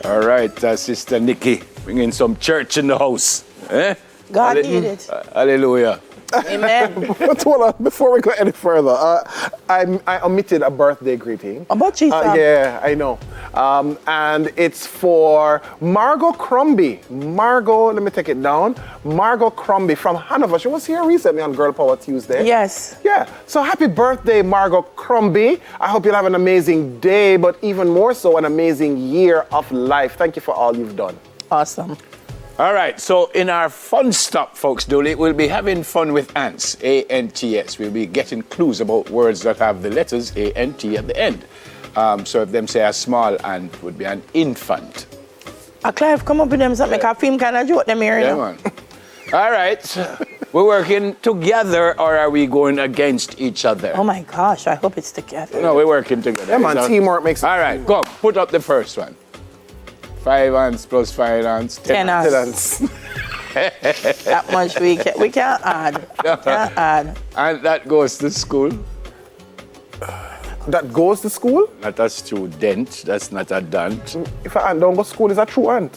All right, Sister Nikki, bringing some church in the house. Eh? God need it. Hallelujah. Amen. But hold on, before we go any further, I omitted a birthday greeting. About Jesus. Yeah, I know. And it's for Margot Crombie. Margot, let me take it down. Margot Crombie from Hanover. She was here recently on Girl Power Tuesday. Yes. Yeah. So happy birthday, Margot Crombie. I hope you'll have an amazing day, but even more so, an amazing year of life. Thank you for all you've done. Awesome. All right, so in our fun stop, folks, Dooley, we'll be having fun with ants, A-N-T-S. We'll be getting clues about words that have the letters A-N-T at the end. So if them say a small ant would be an infant. Clive, come up with them something. I film kind of joke them here. Yeah, man. All right, we're working together or are we going against each other? Oh my gosh, I hope it's together. No, we're working together. Yeah, man, teamwork makes it. All right, go, put up the first one. 5 ants plus 5 ants, 10 ants. That much we can't add. No. Can't add. And that goes to school. That goes to school? Not a student, that's not a dant. If an ant don't go to school, it's a true ant.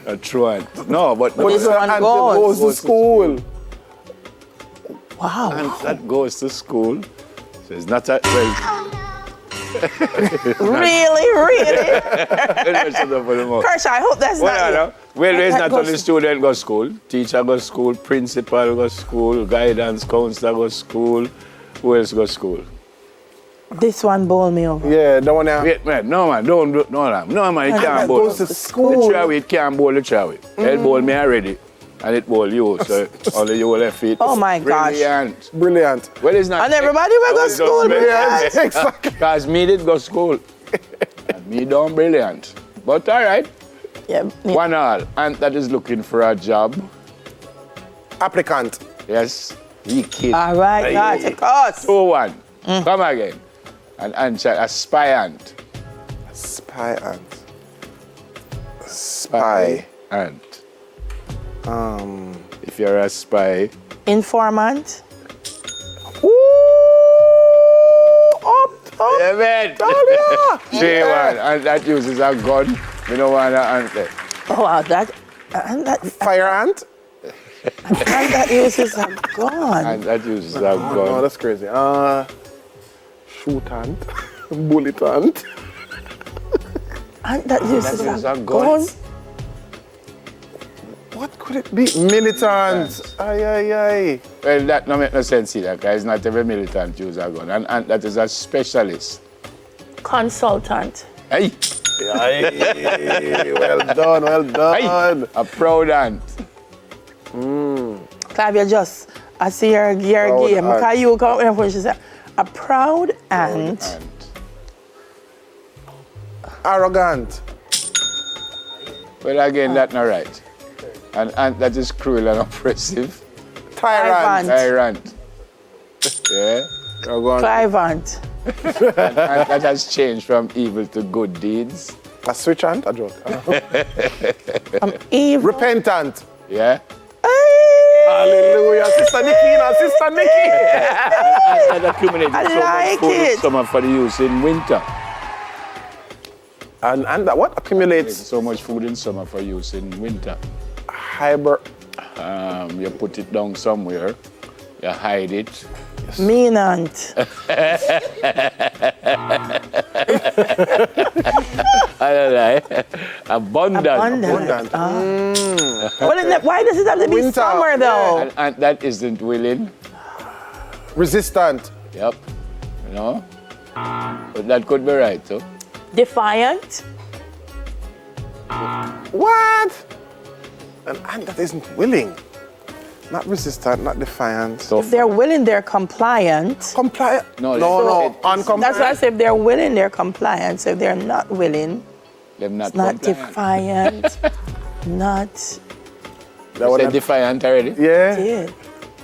A truant. No, but But it's this an one ant goes. that goes to school. Wow. and that goes to school. So it's not a, well, Really? Kirsch, I hope that's not it. Well, it's That not only goes- student go school. Teacher go school, principal go school, guidance counselor go school. Who else go school? This one bowl me over. Yeah, the one there. Wait, man, no man, don't do no man. No man, it can't That bowl. goes to The school. try it can't bowl the try it. It bowl me already. And it bowl you, so only you will left it. Oh my gosh. Brilliant. Brilliant. Well, it's not. And everybody will go it's school, just brilliant. Exactly. Because me did go school. And me done brilliant. But all right, Yeah. 1-1. And that is looking for a job. Applicant. Yes. He kid. All right, God, take us. 2-1. Come again. And answer aspirant. Spy ant. Spy. Ant. If you're a spy. Informant. Ooh, up. Yeah, man. Dahlia. 3-1. And that uses a gun. We don't want to answer. Oh, wow, that Fire ant. uses a gun. And that uses a No, gun. that's crazy. Shoot ant. Bullet ant. And that uses That uses a a gun. gun. What could it be? Militant. Ay. Well, that don't make no sense either, because not every militant uses a gun. And that is a specialist. Consultant. Hey, Ay. Well done, well done. hey, a proud ant. Clive, you just, I see your Proud game. ant. Because you come in and she said, a proud ant. Arrogant. Well, again, that's not right. And that is cruel and oppressive. Tyrant. Tyrant. Yeah. Now go on. Clive ant. And that has changed from evil to good deeds. A switch ant? A joke. Evil. Repentant. Yeah. Hallelujah. Sister Nikki, you know, Sister Nikki. And accumulated I so like much food in it. summer for the use in winter. And that what accumulates So much food in summer for use in winter. hyper. You put it down somewhere, you hide it. Mean ant. I don't know. Abundant. Abundant. Abundant. Well, why does it have to be Winter. summer though? And that isn't willing. Resistant. Yep. You know? But that could be right, so. Defiant. What? An ant that isn't willing. Not resistant, not defiant. So If they're willing, they're compliant. Compliant. No, no. it's- Uncompliant. That's why I say if they're willing, they're compliant. So if they're not willing, them not it's not compliant. defiant, not That You one said that- defiant already? Yeah. did.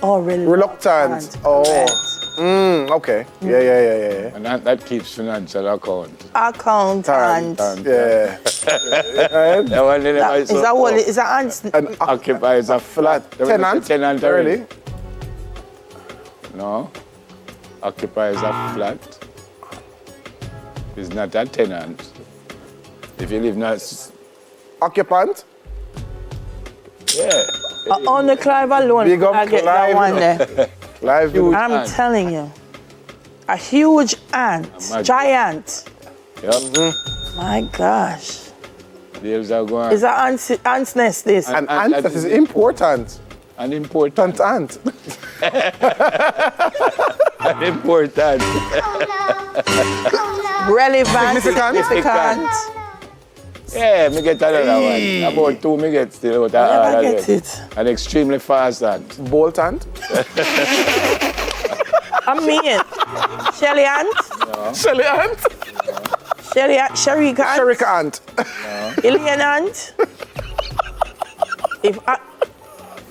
Or Reluctant. Oh. Correct. Okay. Yeah. And that keeps financial account. Accountant. Yeah. That one they never Is saw. that what? Is that ant? An Occupies a flat. tenant. Tenant Already? already? No. Occupies a flat. It's not a tenant. If you live not Occupant. Yeah. On the Clive alone, Big up I get that Clive. one there. Live. I'm ant. telling you. A huge ant, Imagine. giant. Yep. My gosh. Deals are going. Is an ant's nest this? An And- ant that is important. An important. Ant. An important. Relevant, Significant. Yeah, me get another one. About 2 me get still out Never of get them. it. An extremely fast ant. Bolt ant. I mean, Shelly ant, Shelly ant. Sherry ant, Sherika ant. Alien ant.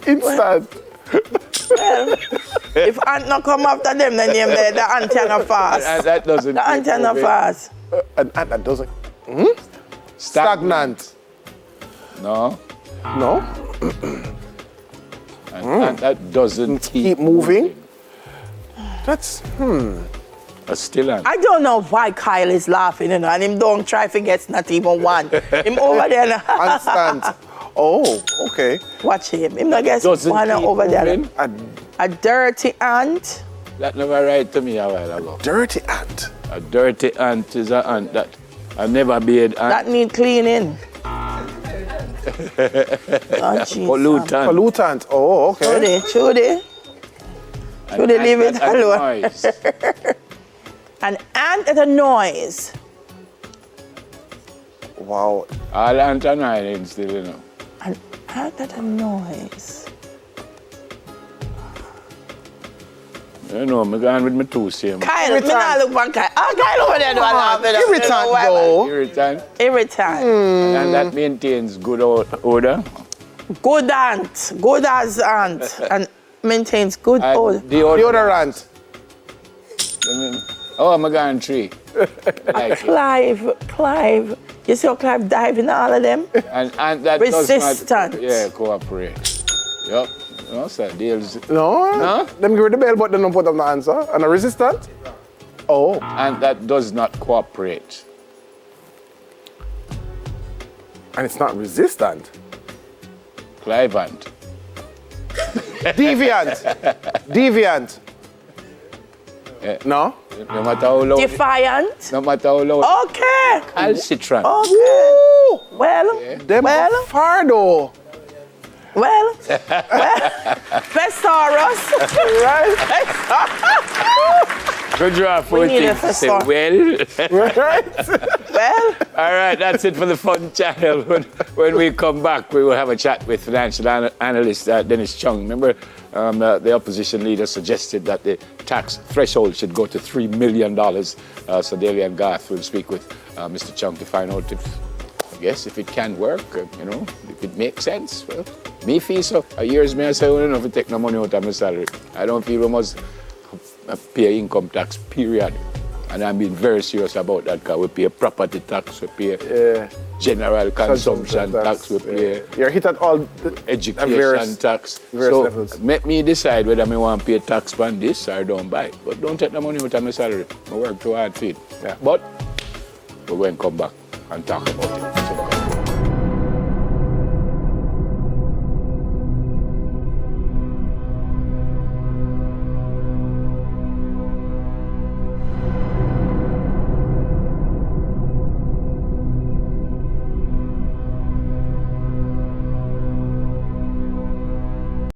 Instant. If ant not come after them, then the ant can fast. And that doesn't. The ant can fast. An ant that doesn't. Stagnant. No. No. An ant that doesn't Keep moving. That's A still ant. I don't know why Kyle is laughing, and him don't try to get not even one. Him over there, constant. Oh, okay. watch him. Him not get Doesn't one keep over there. moving. A dirty ant. That never right to me a while ago. Dirty ant. A dirty ant is an ant that I never bathed ant. That need cleaning. Pollutant. Pollutant. Oh, okay. Trudy. Should they leave it That alone? noise. An ant at a noise. Wow. All ant and iron still, you know. An ant at a noise. You know, I'm going with my two same. Kyle, me Irritant. not look for Kyle. Oh, Kyle over there doing laughing. Irritant though. Irritant. Irritant. And that maintains good odor. Good ant. Good as ant. And maintains good And odor. Deodorant. Oh, I'm going tree. Like it. Clive. You see how Clive diving all of them? And that Resistant. does not, cooperate. Yup. No, sir, deals. No. No? Them give her the bell, but they don't put up the answer. And a resistant? Oh. And that does not cooperate. And it's not resistant. Clivant. Deviant. Deviant. Yeah. No? No matter how loud. Defiant. No matter how loud. Okay. Calcitrant. Okay. Woo! Well, Them Well. Fardo. Thesaurus. Right? Good job for need a things to say, thesaurus. well. Right? Well, All right, that's it for the fun channel. When we come back, we will have a chat with financial analyst Dennis Chung. Remember, the opposition leader suggested that the tax threshold should go to $3 million. So Daly and Garth will speak with Mr. Chung to find out if it can work, if it makes sense. Well, me feel so. A years me I say, well, if I take no money out of my salary, I don't feel we must pay income tax, period. And I'm being very serious about that because we pay property tax, we pay general consumption tax, we pay You're hit at all the education tax. various So levels. make me decide whether I want to pay tax on this or don't buy it. But don't take the money out of my salary. I work too hard for it. Yeah. But we're going to come back and talk about it. So,